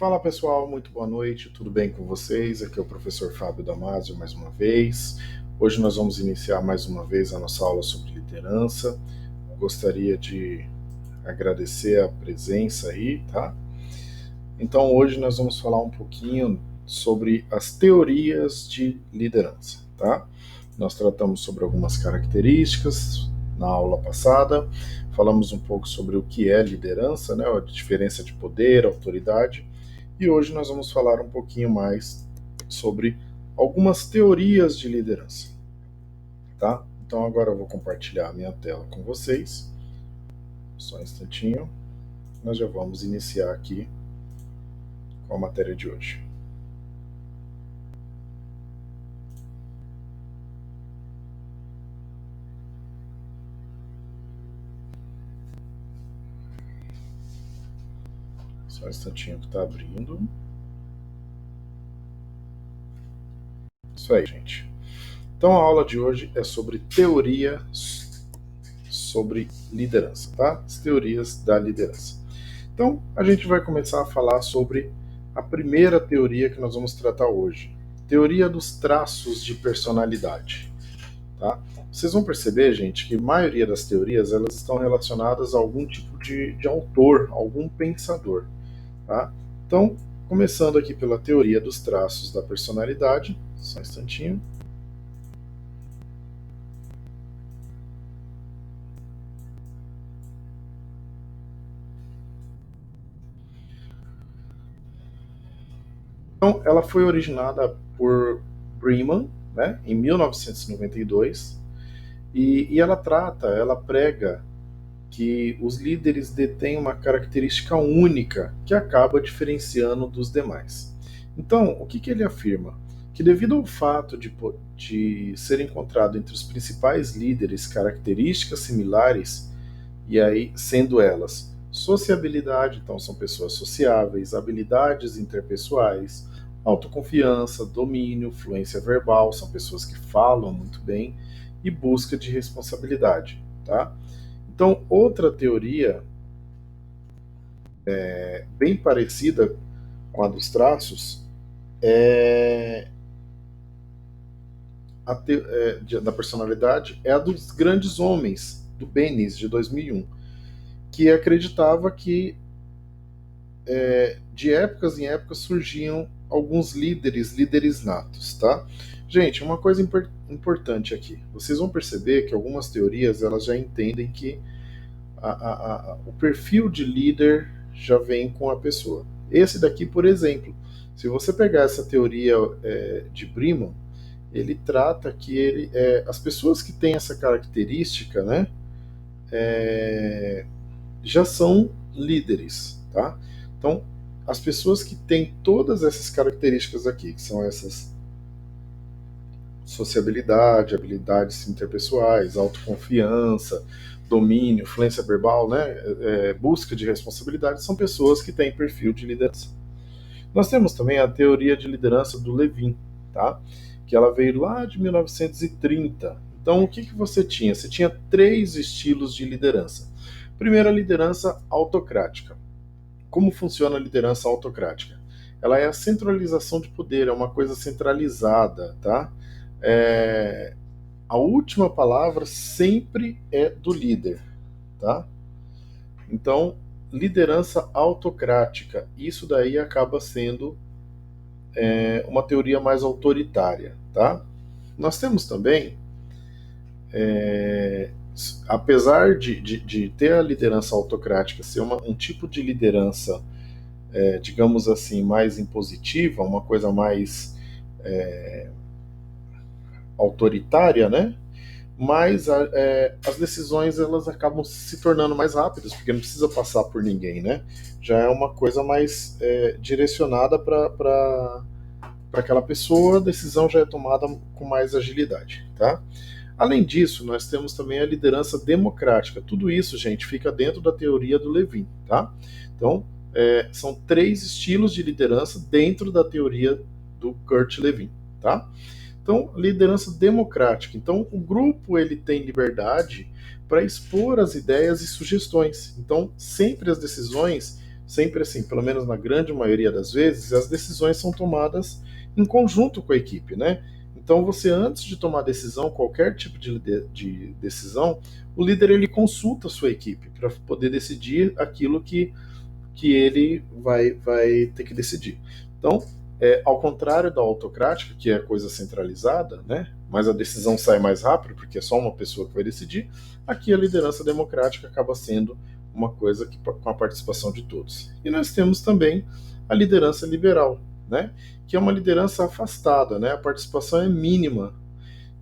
Fala pessoal, muito boa noite, tudo bem com vocês? Aqui é o professor Fábio Damasio mais uma vez. Hoje nós vamos iniciar mais uma vez a nossa aula sobre liderança. Gostaria de agradecer a presença aí, tá? Então hoje nós vamos falar um pouquinho sobre as teorias de liderança, tá? Nós tratamos sobre algumas características na aula passada, falamos um pouco sobre o que é liderança, né? A diferença de poder, autoridade. E hoje nós vamos falar um pouquinho mais sobre algumas teorias de liderança, tá? Então agora eu vou compartilhar a minha tela com vocês. Só um instantinho. Nós já vamos iniciar aqui com a matéria de hoje. Só um instantinho que está abrindo. Isso aí, gente. Então a aula de hoje é sobre teoria sobre liderança, tá? As teorias da liderança. Então a gente vai começar a falar sobre a primeira teoria que nós vamos tratar hoje. Teoria dos traços de personalidade, tá? Vocês vão perceber, gente, que a maioria das teorias elas estão relacionadas a algum tipo de autor, algum pensador, tá? Então, começando aqui pela teoria dos traços da personalidade, só um instantinho. Então, ela foi originada por Breman, né, em 1992, e ela prega que os líderes detêm uma característica única que acaba diferenciando dos demais. Então, o que ele afirma? Que devido ao fato de ser encontrado entre os principais líderes características similares, e aí sendo elas sociabilidade, então são pessoas sociáveis, habilidades interpessoais, autoconfiança, domínio, fluência verbal, são pessoas que falam muito bem, e busca de responsabilidade, tá? Então, outra teoria bem parecida com a dos traços é da personalidade é a dos grandes homens, do Bennis, de 2001, que acreditava que de épocas em épocas surgiam alguns líderes natos, tá? Gente, uma coisa importante aqui. Vocês vão perceber que algumas teorias elas já entendem que o perfil de líder já vem com a pessoa. Esse daqui, por exemplo, se você pegar essa teoria de Breman, ele trata que as pessoas que têm essa característica, né, já são líderes, tá? Então, as pessoas que têm todas essas características aqui, que são essas sociabilidade, habilidades interpessoais, autoconfiança, domínio, fluência verbal, né, busca de responsabilidade, são pessoas que têm perfil de liderança. Nós temos também a teoria de liderança do Levin, tá? Que ela veio lá de 1930. Então, o que você tinha? Você tinha três estilos de liderança. Primeiro, a liderança autocrática. Como funciona a liderança autocrática? Ela é a centralização de poder, é uma coisa centralizada, tá? A última palavra sempre é do líder, tá? Então, liderança autocrática, isso daí acaba sendo uma teoria mais autoritária, tá? Nós temos também, apesar de ter a liderança autocrática ser um tipo de liderança, digamos assim, mais impositiva, uma coisa mais autoritária, né? Mas as decisões elas acabam se tornando mais rápidas, porque não precisa passar por ninguém, né? Já é uma coisa mais direcionada para aquela pessoa, a decisão já é tomada com mais agilidade, tá? Além disso, nós temos também a liderança democrática. Tudo isso, gente, fica dentro da teoria do Levin, tá? Então, são três estilos de liderança dentro da teoria do Kurt Lewin, tá? Então, liderança democrática. Então, o grupo ele tem liberdade para expor as ideias e sugestões. Então, sempre as decisões sempre assim, pelo menos na grande maioria das vezes, as decisões são tomadas em conjunto com a equipe, né? Então você, antes de tomar decisão, qualquer tipo de decisão, o líder ele consulta a sua equipe para poder decidir aquilo que ele vai ter que decidir. Então, ao contrário da autocrática, que é coisa centralizada, né? Mas a decisão sai mais rápido, porque é só uma pessoa que vai decidir, aqui a liderança democrática acaba sendo uma coisa que, com a participação de todos. E nós temos também a liderança liberal, né? Que é uma liderança afastada, né? A participação é mínima.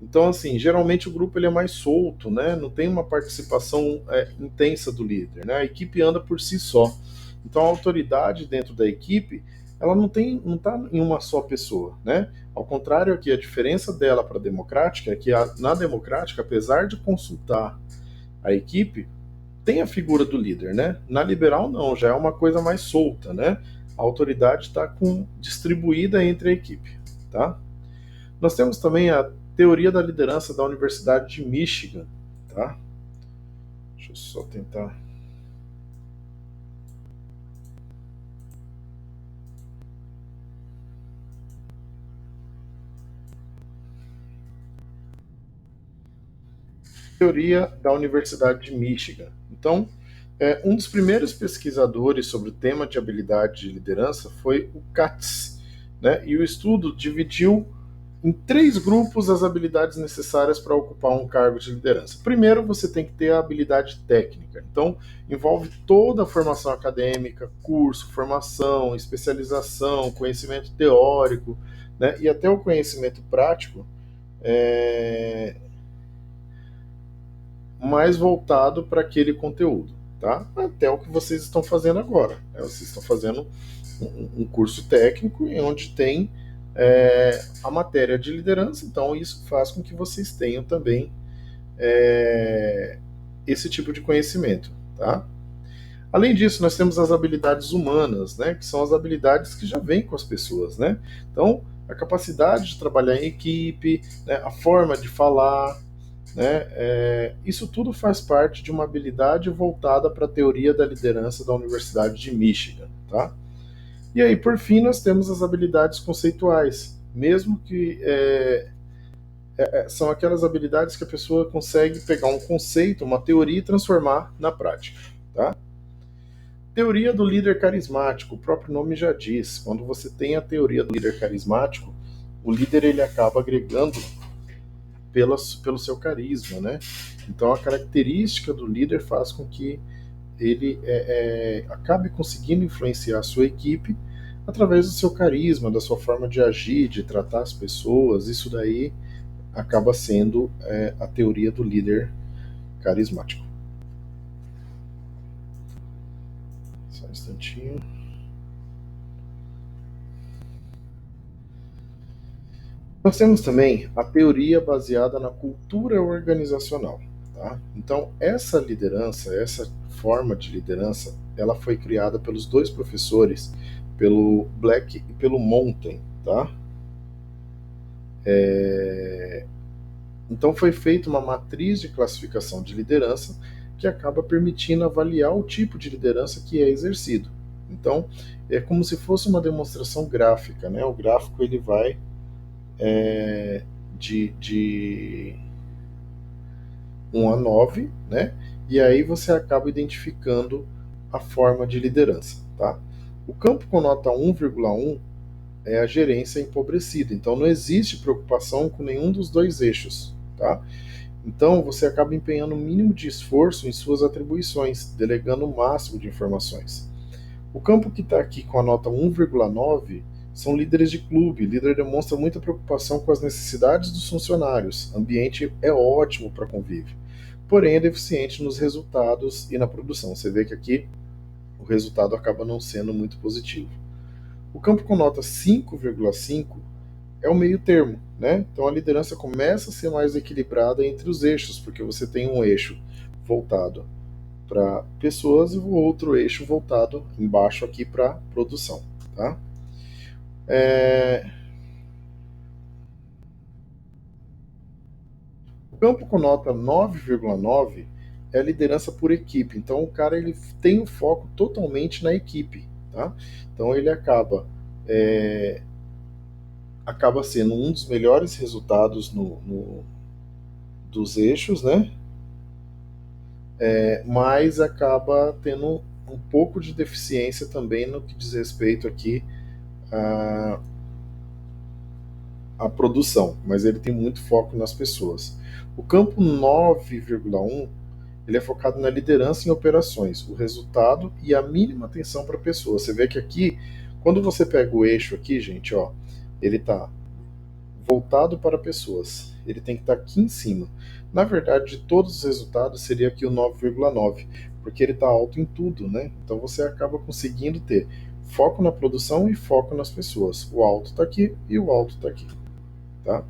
Então, assim, geralmente o grupo ele é mais solto, né? Não tem uma participação intensa do líder, né? A equipe anda por si só. Então, a autoridade dentro da equipe, ela não está em uma só pessoa, né? Ao contrário, aqui a diferença dela para a democrática é que na democrática, apesar de consultar a equipe, tem a figura do líder, né? Na liberal não, já é uma coisa mais solta, né? A autoridade está distribuída entre a equipe, tá? Nós temos também a teoria da liderança da Universidade de Michigan, tá? Deixa eu só tentar. Teoria da Universidade de Michigan. Então, um dos primeiros pesquisadores sobre o tema de habilidade de liderança foi o Katz, né? E o estudo dividiu em 3 grupos as habilidades necessárias para ocupar um cargo de liderança. Primeiro, você tem que ter a habilidade técnica. Então, envolve toda a formação acadêmica, curso, formação, especialização, conhecimento teórico, né? E até o conhecimento prático, é, mais voltado para aquele conteúdo, tá? Até o que vocês estão fazendo agora, né? Vocês estão fazendo um curso técnico onde tem a matéria de liderança, então isso faz com que vocês tenham também esse tipo de conhecimento, tá? Além disso, nós temos as habilidades humanas, né, que são as habilidades que já vêm com as pessoas, né? Então, a capacidade de trabalhar em equipe, né, a forma de falar, né, isso tudo faz parte de uma habilidade voltada para a teoria da liderança da Universidade de Michigan, tá? E aí, por fim, nós temos as habilidades conceituais, mesmo que são aquelas habilidades que a pessoa consegue pegar um conceito, uma teoria e transformar na prática, tá? Teoria do líder carismático, o próprio nome já diz. Quando você tem a teoria do líder carismático, o líder ele acaba agregando pelo seu carisma, né? Então a característica do líder faz com que ele acabe conseguindo influenciar a sua equipe através do seu carisma, da sua forma de agir, de tratar as pessoas. Isso daí acaba sendo a teoria do líder carismático. Só um instantinho. Nós temos também a teoria baseada na cultura organizacional. Tá? Então, essa liderança, essa forma de liderança, ela foi criada pelos 2 professores, pelo Black e pelo Mountain. Tá? Então, foi feita uma matriz de classificação de liderança que acaba permitindo avaliar o tipo de liderança que é exercido. Então, é como se fosse uma demonstração gráfica. Né? O gráfico ele vai de 1 a 9, né? E aí você acaba identificando a forma de liderança, tá? O campo com nota 1,1 é a gerência empobrecida, então não existe preocupação com nenhum dos 2 eixos, tá? Então você acaba empenhando o mínimo de esforço em suas atribuições, delegando o máximo de informações. O campo que está aqui com a nota 1,9 são líderes de clube. O líder demonstra muita preocupação com as necessidades dos funcionários. O ambiente é ótimo para convívio, porém é deficiente nos resultados e na produção. Você vê que aqui o resultado acaba não sendo muito positivo. O campo com nota 5,5 é o meio termo, né? Então a liderança começa a ser mais equilibrada entre os eixos, porque você tem um eixo voltado para pessoas e o outro eixo voltado embaixo aqui para produção, tá? O campo com nota 9,9 é a liderança por equipe. Então o cara ele tem o foco totalmente na equipe, tá? Então ele acaba sendo um dos melhores resultados dos eixos, né? Mas acaba tendo um pouco de deficiência também no que diz respeito aqui à, à produção, mas ele tem muito foco nas pessoas. O campo 9,1 ele é focado na liderança em operações, o resultado e a mínima atenção para a pessoa. Você vê que aqui, quando você pega o eixo aqui, gente, ó, ele está voltado para pessoas. Ele tem que estar aqui em cima. Na verdade, de todos os resultados, seria aqui o 9,9, porque ele está alto em tudo, né? Então você acaba conseguindo ter foco na produção e foco nas pessoas. O alto está aqui e o alto está aqui, tá?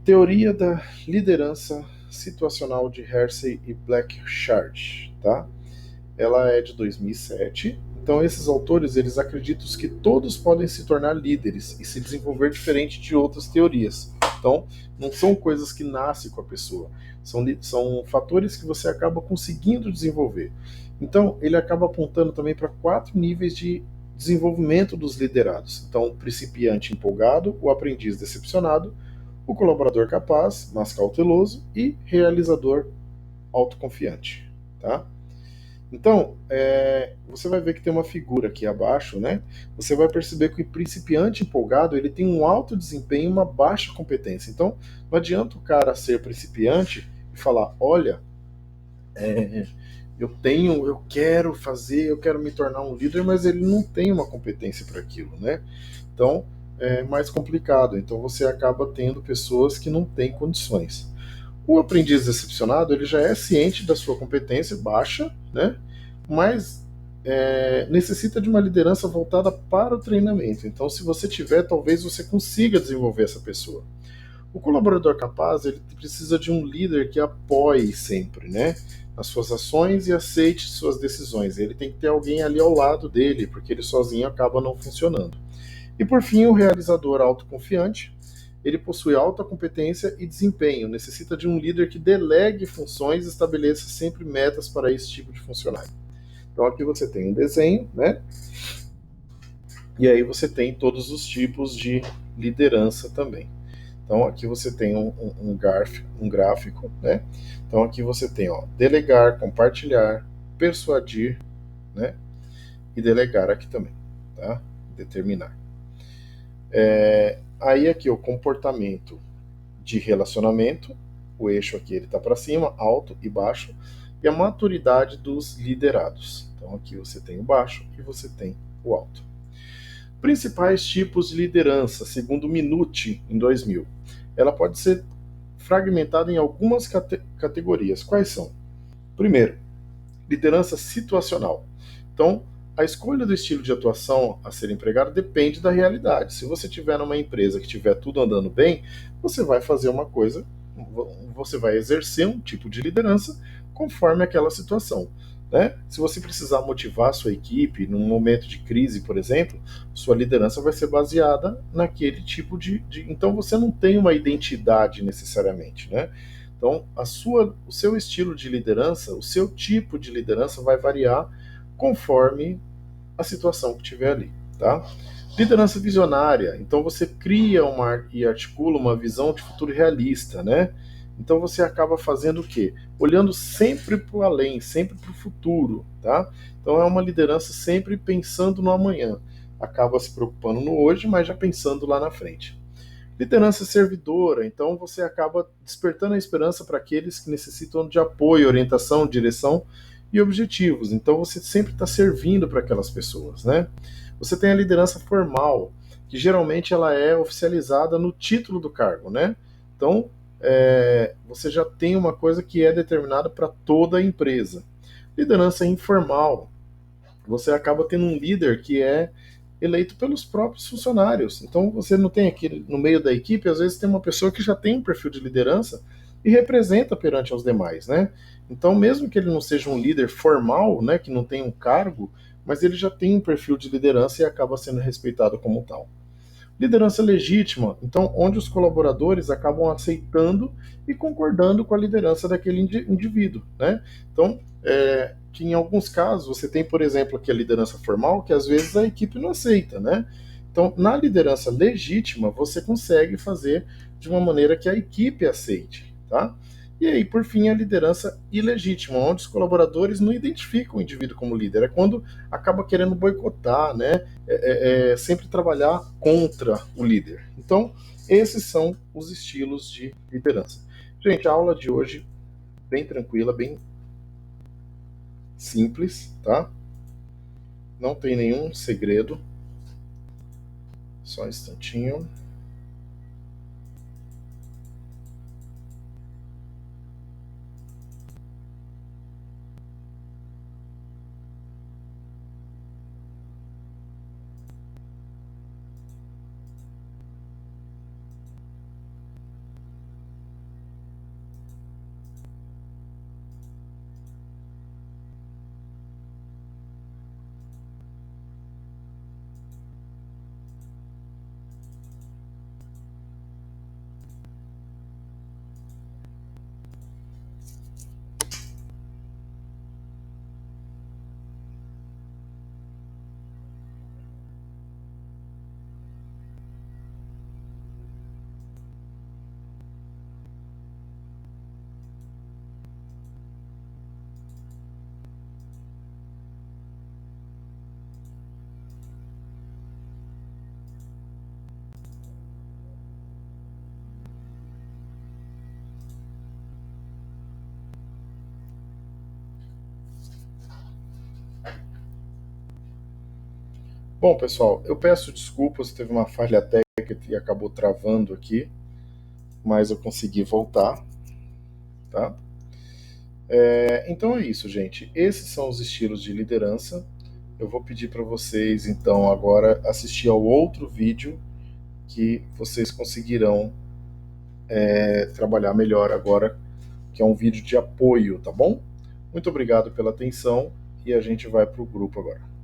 Teoria da liderança situacional de Hersey e Blackshard, tá? Ela é de 2007. Então esses autores eles acreditam que todos podem se tornar líderes e se desenvolver diferente de outras teorias. Então não são coisas que nascem com a pessoa, são fatores que você acaba conseguindo desenvolver. Então ele acaba apontando também para 4 níveis de desenvolvimento dos liderados. Então o principiante empolgado, o aprendiz decepcionado, o colaborador capaz, mas cauteloso e realizador autoconfiante, tá? Então, você vai ver que tem uma figura aqui abaixo, né? Você vai perceber que o principiante empolgado ele tem um alto desempenho e uma baixa competência. Então, não adianta o cara ser principiante e falar, olha, eu quero fazer, eu quero me tornar um líder, mas ele não tem uma competência para aquilo, né? Então, é mais complicado. Então, você acaba tendo pessoas que não têm condições. O aprendiz decepcionado ele já é ciente da sua competência baixa, né? Mas necessita de uma liderança voltada para o treinamento. Então, se você tiver, talvez você consiga desenvolver essa pessoa. O colaborador capaz ele precisa de um líder que apoie sempre, né? As suas ações e aceite suas decisões. Ele tem que ter alguém ali ao lado dele, porque ele sozinho acaba não funcionando. E por fim, o realizador autoconfiante ele possui alta competência e desempenho, necessita de um líder que delegue funções e estabeleça sempre metas para esse tipo de funcionário. Então aqui você tem um desenho, né? E aí você tem todos os tipos de liderança também. Então aqui você tem um gráfico, né? Então aqui você tem, ó, delegar, compartilhar, persuadir, né? E delegar aqui também, tá? Determinar. Aí aqui o comportamento de relacionamento, o eixo aqui ele está para cima, alto e baixo, e a maturidade dos liderados. Então aqui você tem o baixo e você tem o alto. Principais tipos de liderança, segundo Minuti, em 2000. Ela pode ser fragmentada em algumas categorias. Quais são? Primeiro, liderança situacional. Então, a escolha do estilo de atuação a ser empregado depende da realidade. Se você tiver numa empresa que tiver tudo andando bem, você vai fazer uma coisa, você vai exercer um tipo de liderança conforme aquela situação. Né? Se você precisar motivar a sua equipe num momento de crise, por exemplo, sua liderança vai ser baseada naquele tipo de. Então você não tem uma identidade necessariamente. Né? Então o seu estilo de liderança, o seu tipo de liderança vai variar conforme a situação que tiver ali, tá? Liderança visionária, então você cria e articula uma visão de futuro realista, né? Então você acaba fazendo o quê? Olhando sempre para o além, sempre para o futuro, tá? Então é uma liderança sempre pensando no amanhã. Acaba se preocupando no hoje, mas já pensando lá na frente. Liderança servidora, então você acaba despertando a esperança para aqueles que necessitam de apoio, orientação, direção e objetivos. Então você sempre está servindo para aquelas pessoas, né? Você tem a liderança formal, que geralmente ela é oficializada no título do cargo, né? Então você já tem uma coisa que é determinada para toda a empresa. Liderança informal, você acaba tendo um líder que é eleito pelos próprios funcionários. Então você não tem aqui no meio da equipe, às vezes tem uma pessoa que já tem um perfil de liderança e representa perante aos demais, né? Então mesmo que ele não seja um líder formal, né, que não tem um cargo, mas ele já tem um perfil de liderança e acaba sendo respeitado como tal. Liderança legítima, então, onde os colaboradores acabam aceitando e concordando com a liderança daquele indivíduo, né? Então, que em alguns casos você tem, por exemplo, aqui a liderança formal, que às vezes a equipe não aceita, né? Então, na liderança legítima, você consegue fazer de uma maneira que a equipe aceite, tá? E aí, por fim, a liderança ilegítima, onde os colaboradores não identificam o indivíduo como líder. É quando acaba querendo boicotar, né? Sempre trabalhar contra o líder. Então, esses são os estilos de liderança. Gente, a aula de hoje bem tranquila, bem simples, tá? Não tem nenhum segredo. Só um instantinho. Bom, pessoal, eu peço desculpas, teve uma falha técnica e acabou travando aqui, mas eu consegui voltar, tá? Então é isso, gente. Esses são os estilos de liderança. Eu vou pedir para vocês, então, agora assistir ao outro vídeo que vocês conseguirão trabalhar melhor agora, que é um vídeo de apoio, tá bom? Muito obrigado pela atenção e a gente vai para o grupo agora.